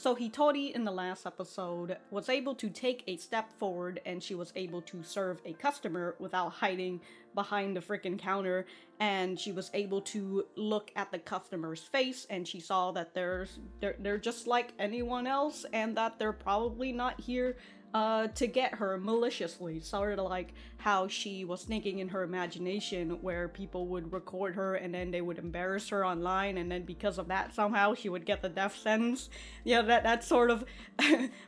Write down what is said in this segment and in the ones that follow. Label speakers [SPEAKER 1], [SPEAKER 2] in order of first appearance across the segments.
[SPEAKER 1] So Hitori in the last episode was able to take a step forward and she was able to serve a customer without hiding behind the freaking counter, and she was able to look at the customer's face and she saw that they're just like anyone else and that they're probably not here to get her maliciously, sort of like how she was thinking in her imagination where people would record her and then they would embarrass her online, and then because of that somehow she would get the death sentence. Yeah, that sort of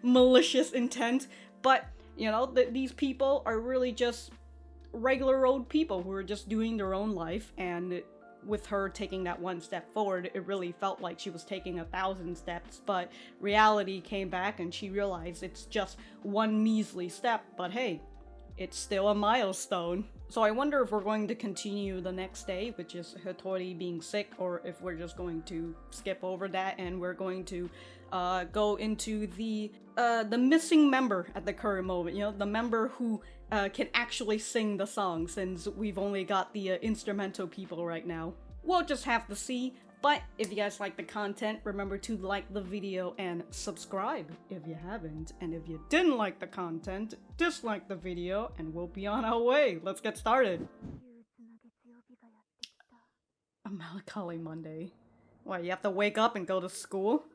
[SPEAKER 1] malicious intent. But you know, these people are really just regular old people who are just doing their own life, and with her taking that one step forward, it really felt like she was taking 1,000 steps, but reality came back and she realized it's just one measly step, but hey, it's still a milestone. So I wonder if we're going to continue the next day, which is Hitori being sick, or if we're just going to skip over that and we're going to go into the missing member at the current moment, you know, the member who can actually sing the song, since we've only got the instrumental people right now. We'll just have to see, but if you guys like the content, remember to like the video and subscribe if you haven't, and if you didn't like the content, dislike the video, and we'll be on our way. Let's get started. A melancholy Monday. What, you have to wake up and go to school?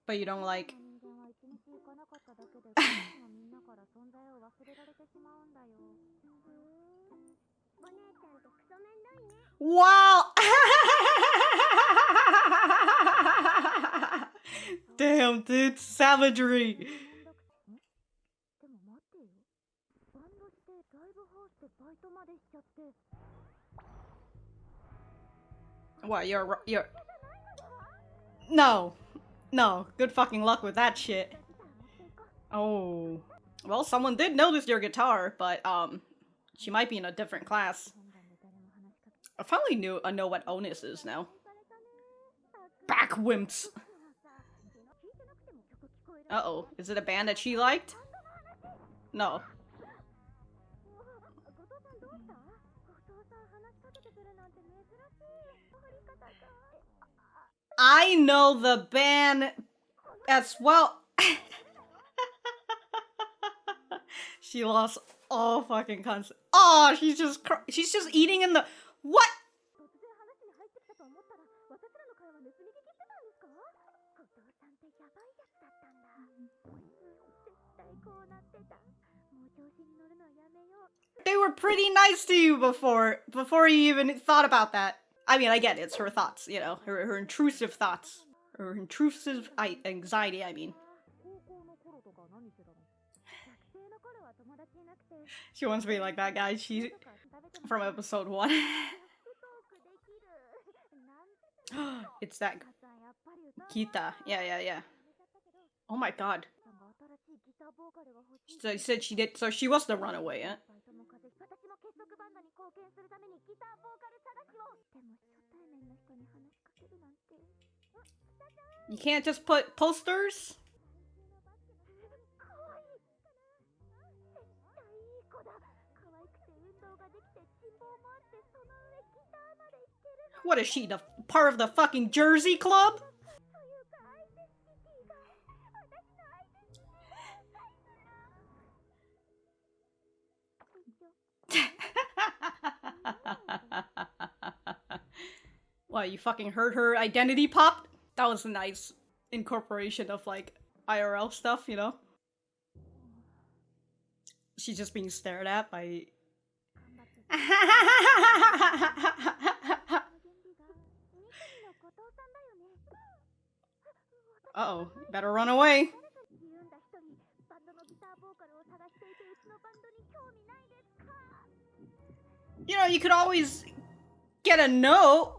[SPEAKER 1] But you don't like... Wow! Damn, dude, savagery! What, you're... No. No, good fucking luck with that shit. Oh. Well, someone did notice your guitar, but, she might be in a different class. I finally know what onus is now. Back wimps! Uh-oh, is it a band that she liked? No. I know the band as well. She lost all fucking concept. Oh, she's just eating in the... What? They were pretty nice to you before you even thought about that. I mean, I get it, it's her thoughts, you know, her intrusive thoughts. Her intrusive anxiety, I mean. She wants to be like that guy, she... from episode 1. It's that... Kita. Yeah. Oh my god. So you said she did... So she was the runaway, eh? You can't just put posters? What is she, the part of the fucking Jersey Club? What, you fucking heard her identity pop? That was a nice incorporation of, like, IRL stuff, you know? She's just being stared at by... Uh-oh, better run away. You know, you could always get a note.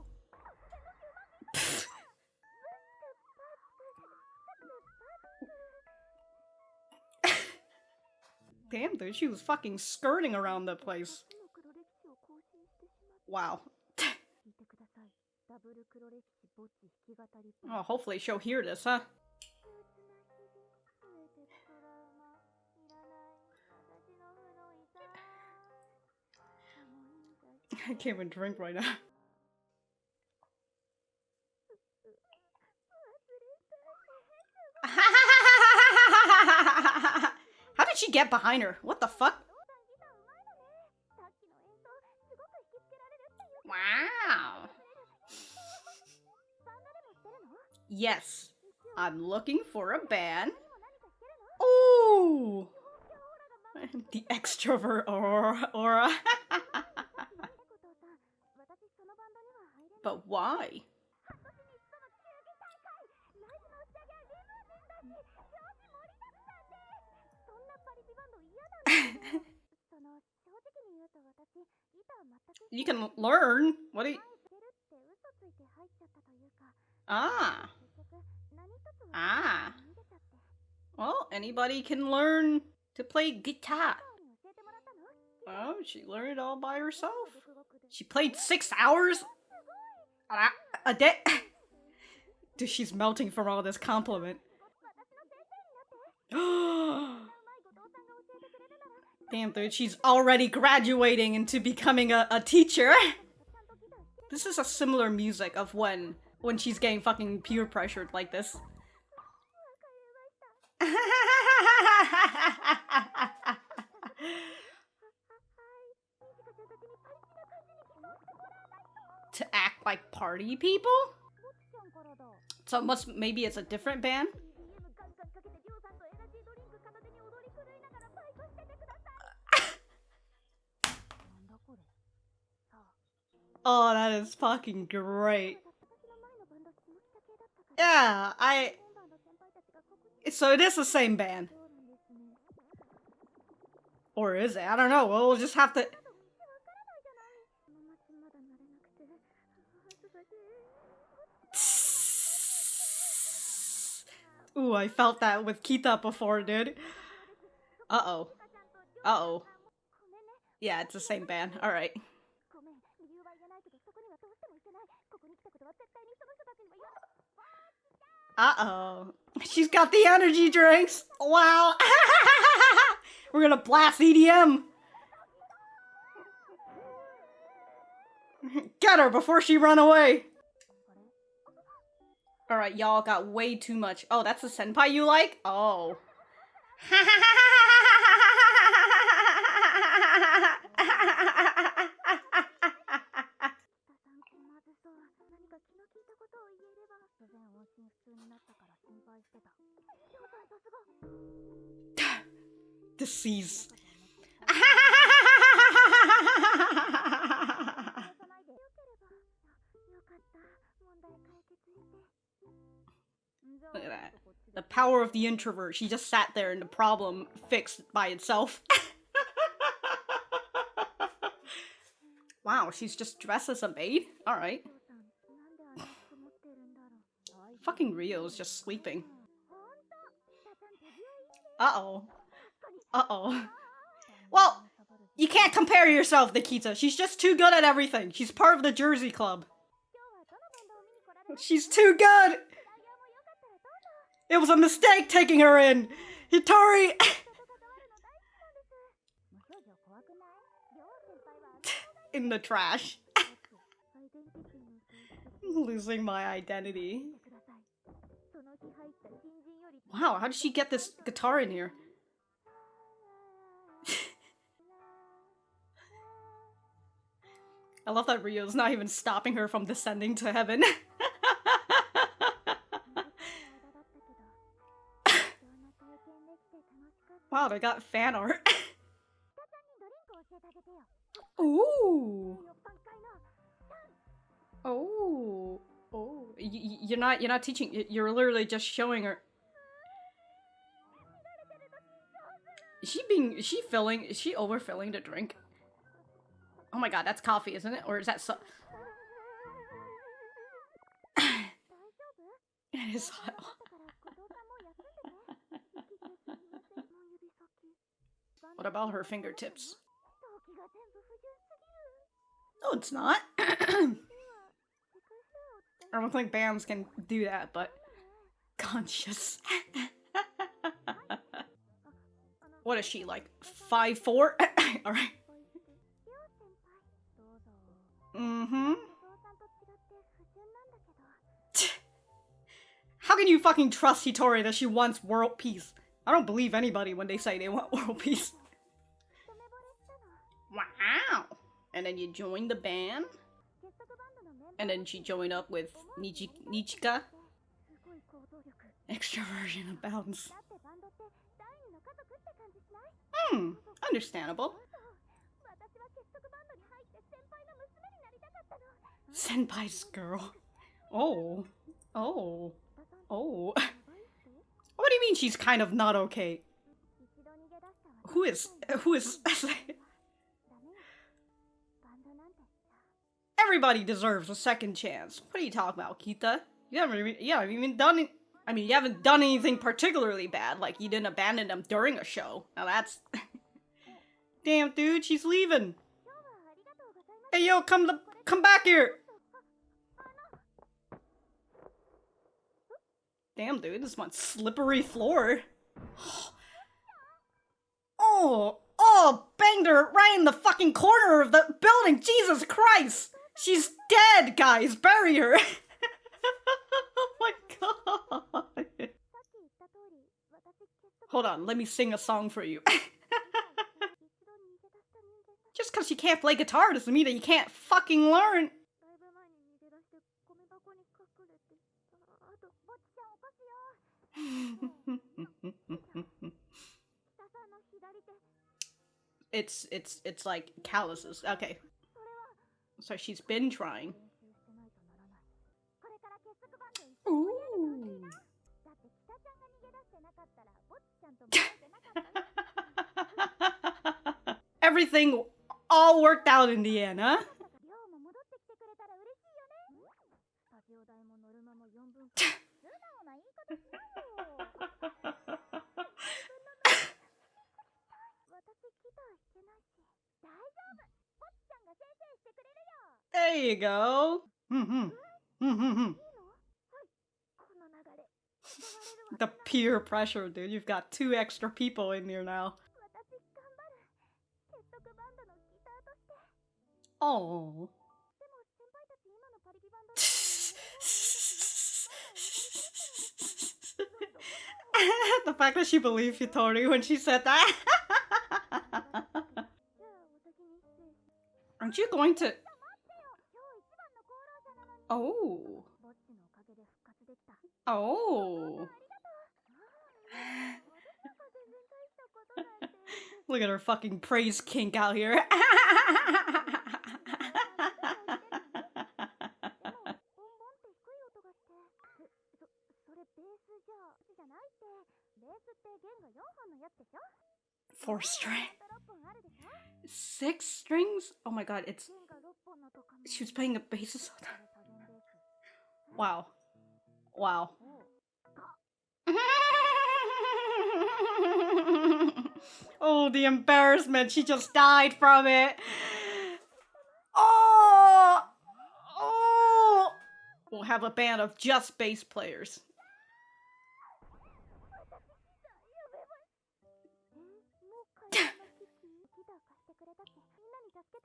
[SPEAKER 1] Damn, dude, she was fucking skirting around the place. Wow. Oh, hopefully she'll hear this, huh? I can't even drink right now. How did she get behind her? What the fuck? Wow. Yes, I'm looking for a band. Ooh. The extrovert aura. But why? You can learn. What do you... Ah. Ah. Well, anybody can learn to play guitar. Oh, she learned it all by herself. She played 6 hours a day. Dude, she's melting from all this compliment. Damn, dude, she's already graduating into becoming a teacher. This is a similar music of when she's getting fucking peer pressured like this. To act like party people? So maybe it's a different band? Oh, that is fucking great. Yeah, so it is the same band. Or is it? I don't know. We'll just have to... Ooh, I felt that with Kita before, dude. Uh-oh. Uh-oh. Yeah, it's the same band. Alright. Uh-oh. She's got the energy drinks! Wow! We're gonna blast EDM! Get her before she run away! Alright, y'all got way too much. Oh, that's the senpai you like? Oh. Deceased. Look at that. The power of the introvert. She just sat there and the problem fixed by itself. Wow, she's just dressed as a maid? Alright. Fucking Rio's just sleeping. Uh-oh. Uh-oh. Well, you can't compare yourself, Nikita. She's just too good at everything. She's part of the Jersey Club. She's too good! It was a mistake taking her in! Hitori! In the trash. Losing my identity. Wow, how did she get this guitar in here? I love that Rio's not even stopping her from descending to heaven. Wow, they got fan art. Ooh. Oh. Oh. You're not teaching. You're literally just showing her. Is she overfilling the drink? Oh my god, that's coffee, isn't it? Or is that It is hot. What about her fingertips? No, it's not. I don't think bands can do that, but... Conscious. What is she, like 5'4"? Alright. Mm-hmm. How can you fucking trust Hitori that she wants world peace? I don't believe anybody when they say they want world peace. Wow. And then you join the band? And then she joined up with Nijika. Extroversion abounds. Understandable. Senpai's girl. Oh. What do you mean she's kind of not okay? Who is... Everybody deserves a second chance. What are you talking about, Kita? You haven't even done it. I mean, you haven't done anything particularly bad, like you didn't abandon them during a show. Now that's... Damn, dude, she's leaving. Hey, yo, come back here. Damn, dude, this one's slippery floor. Banged her right in the fucking corner of the building. Jesus Christ. She's dead, guys. Bury her. Oh my god. Hold on, let me sing a song for you. Just because you can't play guitar doesn't mean that you can't fucking learn. It's like calluses. Okay. So she's been trying. Ooh. Everything all worked out in the end, huh? There you go. The peer pressure, dude. You've got 2 extra people in here now. Oh. The fact that she believed Hitori when she said that. Aren't you going to... Oh. Look at her fucking praise kink out here. Four string. 6 strings? Oh my god, it's... She was playing the bass. Wow. Oh, the embarrassment. She just died from it. Oh! We'll have a band of just bass players.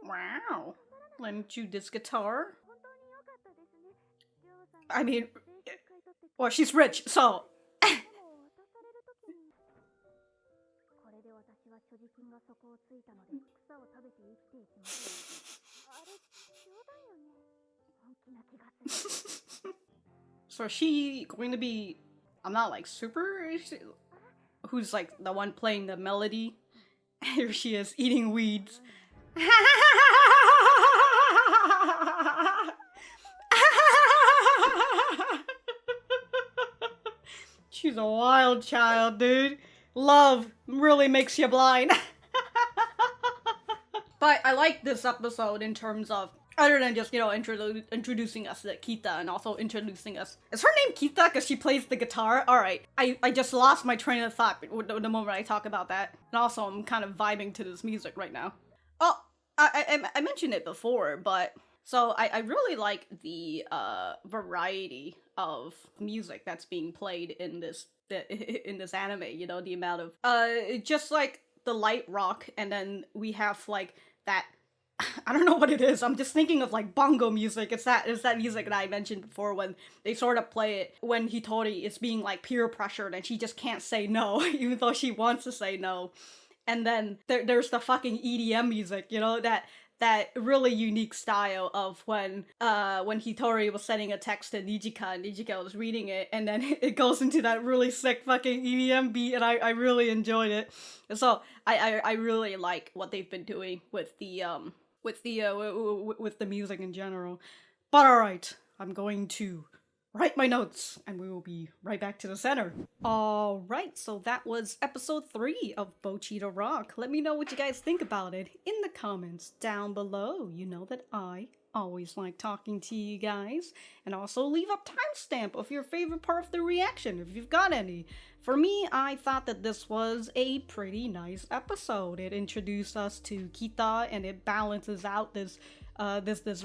[SPEAKER 1] Wow. Lend you this guitar? I mean, well, she's rich, so... So is she going to be... I'm not like super... Who's like the one playing the melody? Here she is, eating weeds. She's a wild child, dude. Love really makes you blind. But I like this episode in terms of, other than just, you know, introducing us to Kita and also introducing us. Is her name Kita because she plays the guitar? Alright, I just lost my train of thought the moment I talk about that. And also, I'm kind of vibing to this music right now. Oh, I mentioned it before, but... So I really like the variety of music that's being played in this anime, you know, the amount of just like the light rock, and then we have like that I don't know what it is. I'm just thinking of like bongo music. It's that music that I mentioned before when they sort of play it when Hitori is being like peer pressured and she just can't say no, even though she wants to say no. And then there's the fucking EDM music, you know, that really unique style of when Hitori was sending a text to Nijika and Nijika was reading it, and then it goes into that really sick fucking EDM beat, and I really enjoyed it. And so I really like what they've been doing with the music in general. But alright, I'm going to write my notes, and we will be right back to the center. Alright, so that was episode 3 of Bocchi the Rock. Let me know what you guys think about it in the comments down below. You know that I always like talking to you guys. And also leave a timestamp of your favorite part of the reaction, if you've got any. For me, I thought that this was a pretty nice episode. It introduced us to Kita, and it balances out this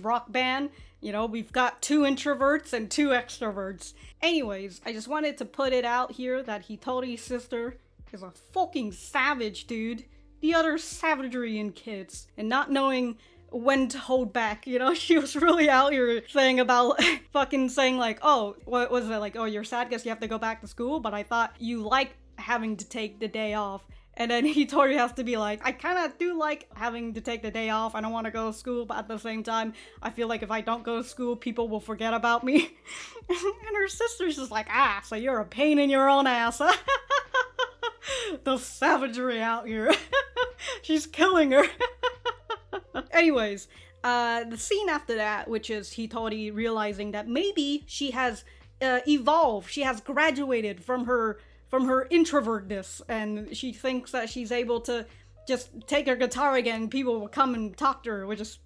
[SPEAKER 1] rock band. You know, we've got 2 introverts and 2 extroverts. Anyways, I just wanted to put it out here that Hitori's sister is a fucking savage, dude. The utter savagery in kids, and not knowing when to hold back, you know? She was really out here saying about fucking saying like, oh, what was it, like, oh, you're sad because you have to go back to school, but I thought you like having to take the day off. And then Hitori has to be like, I kind of do like having to take the day off. I don't want to go to school, but at the same time, I feel like if I don't go to school, people will forget about me. And her sister's just like, ah, so you're a pain in your own ass. The savagery out here. She's killing her. Anyways, the scene after that, which is Hitori realizing that maybe she has evolved, she has graduated from her introvertness, and she thinks that she's able to just take her guitar again, people will come and talk to her, which is...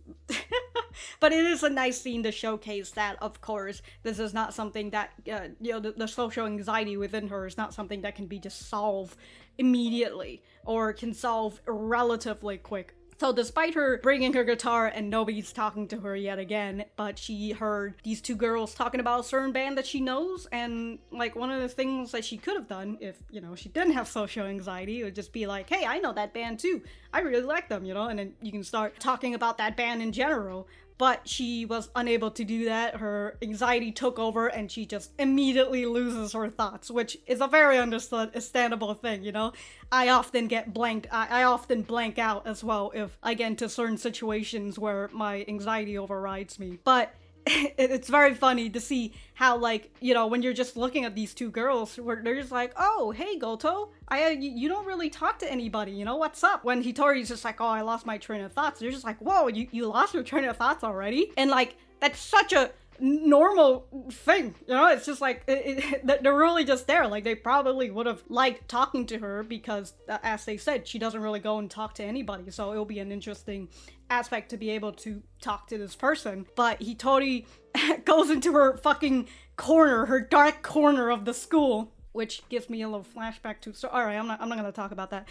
[SPEAKER 1] But it is a nice scene to showcase that, of course, this is not something that, you know, the social anxiety within her is not something that can be just solved immediately, or can solve relatively quick. So despite her bringing her guitar and nobody's talking to her yet again, but she heard these 2 girls talking about a certain band that she knows, and like one of the things that she could have done if, you know, she didn't have social anxiety would just be like, hey, I know that band too. I really like them, you know, and then you can start talking about that band in general. But she was unable to do that. Her anxiety took over and she just immediately loses her thoughts, which is a very understandable thing, you know? I often get blanked. I often blank out as well if I get into certain situations where my anxiety overrides me. But it's very funny to see how, like, you know, when you're just looking at these 2 girls, where they're just like, oh, hey, Gotoh, you don't really talk to anybody, you know, what's up? When Hitori's just like, oh, I lost my train of thoughts, they're just like, whoa, you lost your train of thoughts already? And, like, that's such a normal thing, you know? It's just like, they're really just there. Like, they probably would have liked talking to her because, as they said, she doesn't really go and talk to anybody, so it'll be an interesting aspect to be able to talk to this person. But Hitori goes into her fucking corner, her dark corner of the school, which gives me a little flashback to, so alright, I'm not gonna talk about that.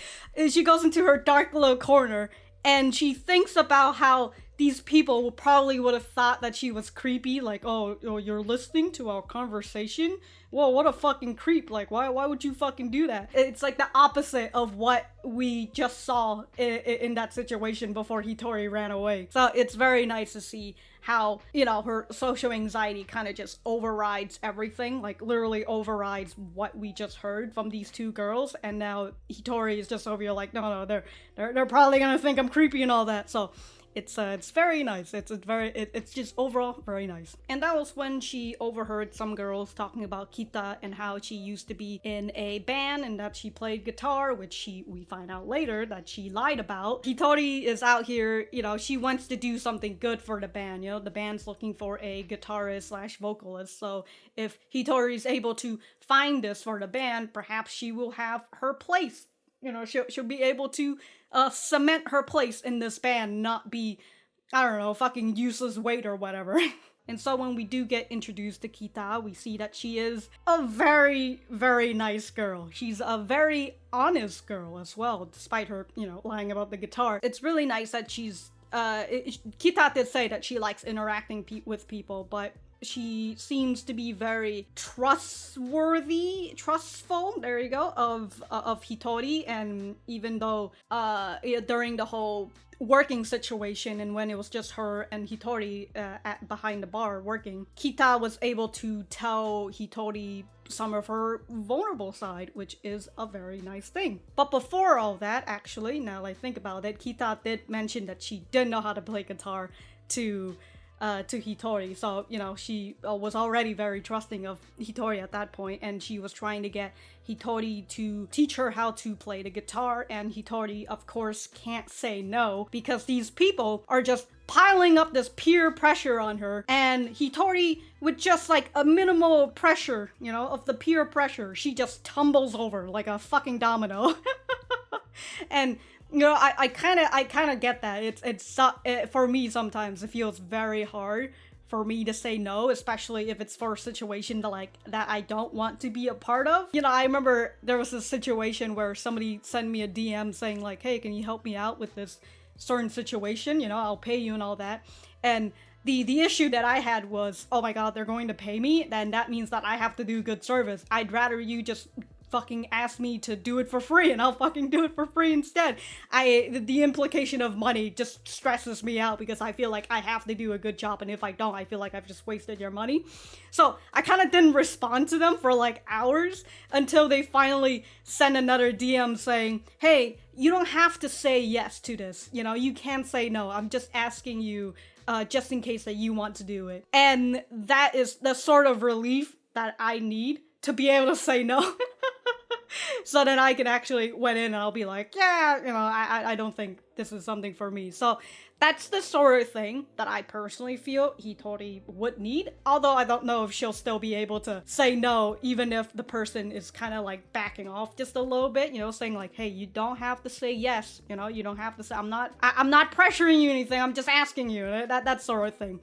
[SPEAKER 1] She goes into her dark little corner and she thinks about how these people probably would have thought that she was creepy, like, oh, you're listening to our conversation? Whoa, what a fucking creep. Like, why would you fucking do that? It's like the opposite of what we just saw in that situation before Hitori ran away. So it's very nice to see how, you know, her social anxiety kind of just overrides everything, like literally overrides what we just heard from these 2 girls, and now Hitori is just over here like, no, they're probably gonna think I'm creepy and all that. So it's very nice. It's just overall very nice. And that was when she overheard some girls talking about Kita and how she used to be in a band and that she played guitar, which we find out later that she lied about. Hitori is out here, you know, she wants to do something good for the band, you know, the band's looking for a guitarist / vocalist, so if Hitori is able to find this for the band, perhaps she will have her place. You know, she'll be able to cement her place in this band, not be, I don't know, fucking useless weight or whatever. And so when we do get introduced to Kita, we see that she is a very, very nice girl. She's a very honest girl as well, despite her, you know, lying about the guitar. It's really nice that she's, Kita did say that she likes interacting with people, but she seems to be very trustful, there you go, of Hitori. And even though during the whole working situation and when it was just her and Hitori behind the bar working, Kita was able to tell Hitori some of her vulnerable side, which is a very nice thing. But before all that, actually, now that I think about it, Kita did mention that she didn't know how to play guitar to Hitori. So, you know, she was already very trusting of Hitori at that point, and she was trying to get Hitori to teach her how to play the guitar, and Hitori, of course, can't say no, because these people are just piling up this peer pressure on her, and Hitori, with just like a minimal pressure, you know, of the peer pressure, she just tumbles over like a fucking domino. And you know, I kind of get that. It's for me sometimes it feels very hard for me to say no, especially if it's for a situation that I don't want to be a part of. You know, I remember there was a situation where somebody sent me a DM saying like, "Hey, can you help me out with this certain situation? You know, I'll pay you and all that." And the issue that I had was, oh my god, they're going to pay me, then that means that I have to do good service. I'd rather you just fucking ask me to do it for free, and I'll fucking do it for free instead. The implication of money just stresses me out, because I feel like I have to do a good job, and if I don't, I feel like I've just wasted your money. So I kind of didn't respond to them for like hours until they finally sent another DM saying, "Hey, you don't have to say yes to this. You know, you can say no. I'm just asking you just in case that you want to do it." And that is the sort of relief that I need to be able to say no. So then I can actually went in and I'll be like, yeah, you know, I don't think this is something for me. So that's the sort of thing that I personally feel Hitori would need. Although I don't know if she'll still be able to say no, even if the person is kind of like backing off just a little bit, you know, saying like, hey, you don't have to say yes, you know, you don't have to say, I'm not pressuring you anything, I'm just asking you, that sort of thing.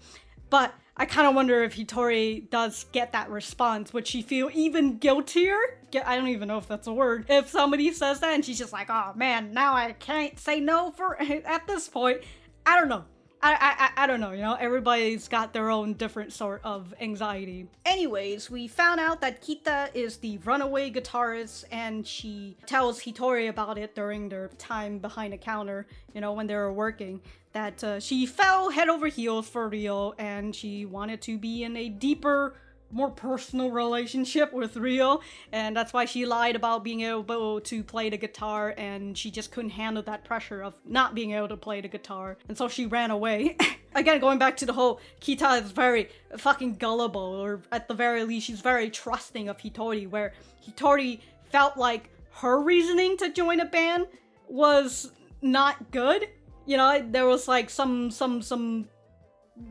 [SPEAKER 1] But I kind of wonder if Hitori does get that response. Would she feel even guiltier? I don't even know if that's a word. If somebody says that and she's just like, oh man, now I can't say no at this point. I don't know. I don't know, you know, everybody's got their own different sort of anxiety. Anyways, we found out that Kita is the runaway guitarist, and she tells Hitori about it during their time behind the counter, you know, when they were working, that she fell head over heels for Ryo, and she wanted to be in a deeper, more personal relationship with Ryo, and that's why she lied about being able to play the guitar, and she just couldn't handle that pressure of not being able to play the guitar, and so she ran away. Again, going back to the whole Kita is very fucking gullible, or at the very least she's very trusting of Hitori, where Hitori felt like her reasoning to join a band was not good. You know, there was like some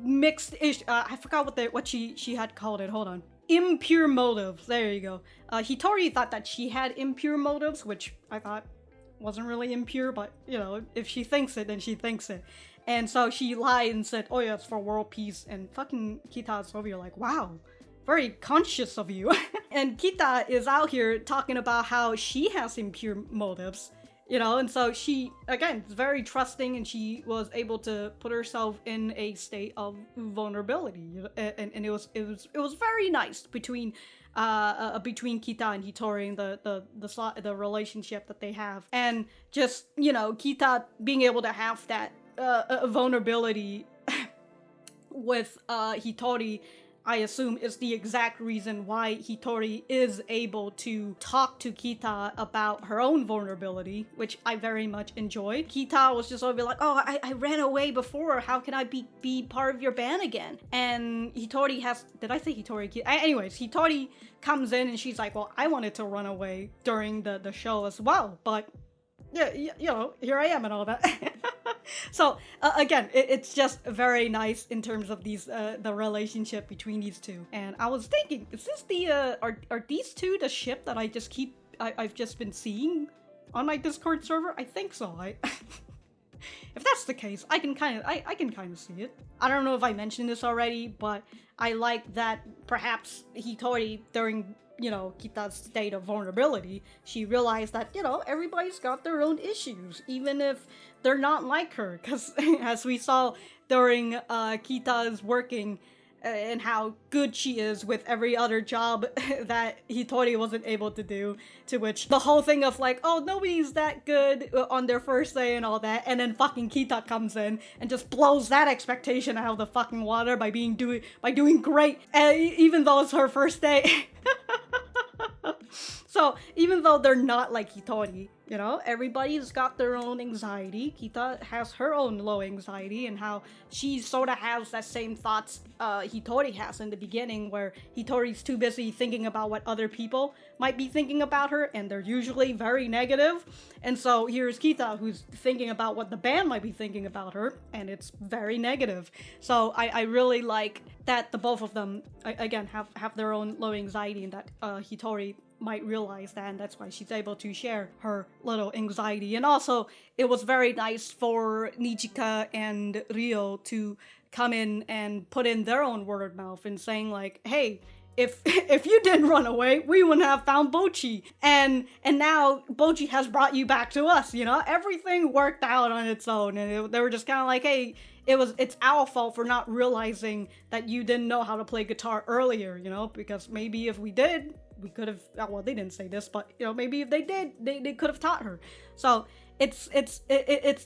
[SPEAKER 1] mixed ish. I forgot what she had called it. Hold on. Impure motives. There you go. Hitori thought that she had impure motives, which I thought wasn't really impure, but you know, if she thinks it, then she thinks it. And so she lied and said, "Oh yeah, it's for world peace." And fucking Kita is over here like, wow, very conscious of you. And Kita is out here talking about how she has impure motives. You know, and so she, again, is very trusting, and she was able to put herself in a state of vulnerability, and it was very nice between Kita and Hitori, and the relationship that they have, and just, you know, Kita being able to have that vulnerability with Hitori, I assume, is the exact reason why Hitori is able to talk to Kita about her own vulnerability, which I very much enjoyed. Kita was just over like, oh, I ran away before, how can I be part of your band again? And Hitori did I say Hitori? Anyways, Hitori comes in and she's like, well, I wanted to run away during the show as well, but yeah, you know, here I am and all that. So again, it's just very nice in terms of the relationship between these two. And I was thinking, is this are these two the ship that I've just been seeing on my Discord server? I think so. If that's the case, I can kind of see it. I don't know if I mentioned this already, but I like that perhaps Hitori, during, you know, Kita's state of vulnerability, she realized that, you know, everybody's got their own issues, even if they're not like her. Because as we saw during Kita's working and how good she is with every other job that Hitori wasn't able to do, to which the whole thing of like, oh, nobody's that good on their first day and all that, and then fucking Kita comes in and just blows that expectation out of the fucking water by doing great, even though it's her first day. So even though they're not like Hitori, you know, everybody's got their own anxiety. Kita has her own low anxiety, and how she sort of has that same thoughts Hitori has in the beginning, where Hitori's too busy thinking about what other people might be thinking about her, and they're usually very negative. And so here's Kita, who's thinking about what the band might be thinking about her, and it's very negative. So I really like that the both of them, again, have their own low anxiety, and that Hitori might realize that, and that's why she's able to share her little anxiety. And also, it was very nice for Nijika and Ryo to come in and put in their own word of mouth and saying like, hey, if you didn't run away, we wouldn't have found Bocchi, and now Bocchi has brought you back to us. You know, everything worked out on its own, and they were just kind of like, hey, it's our fault for not realizing that you didn't know how to play guitar earlier. You know, because maybe if we did, we could have. Well, they didn't say this, but you know, maybe if they did, they could have taught her. So it's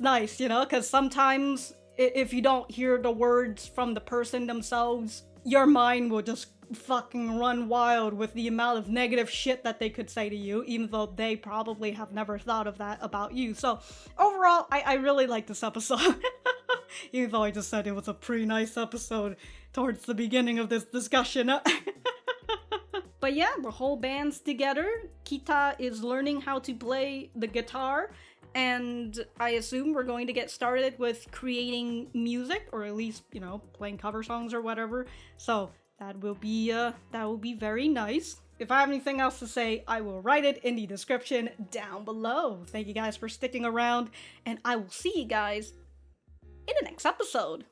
[SPEAKER 1] nice, you know, because sometimes if you don't hear the words from the person themselves, your mind will just fucking run wild with the amount of negative shit that they could say to you, even though they probably have never thought of that about you. So overall, I really like this episode. Even though I just said it was a pretty nice episode towards the beginning of this discussion. But yeah, the whole band's together. Kita is learning how to play the guitar, and I assume we're going to get started with creating music, or at least, you know, playing cover songs or whatever. So that will be very nice. If I have anything else to say, I will write it in the description down below. Thank you guys for sticking around, and I will see you guys in the next episode.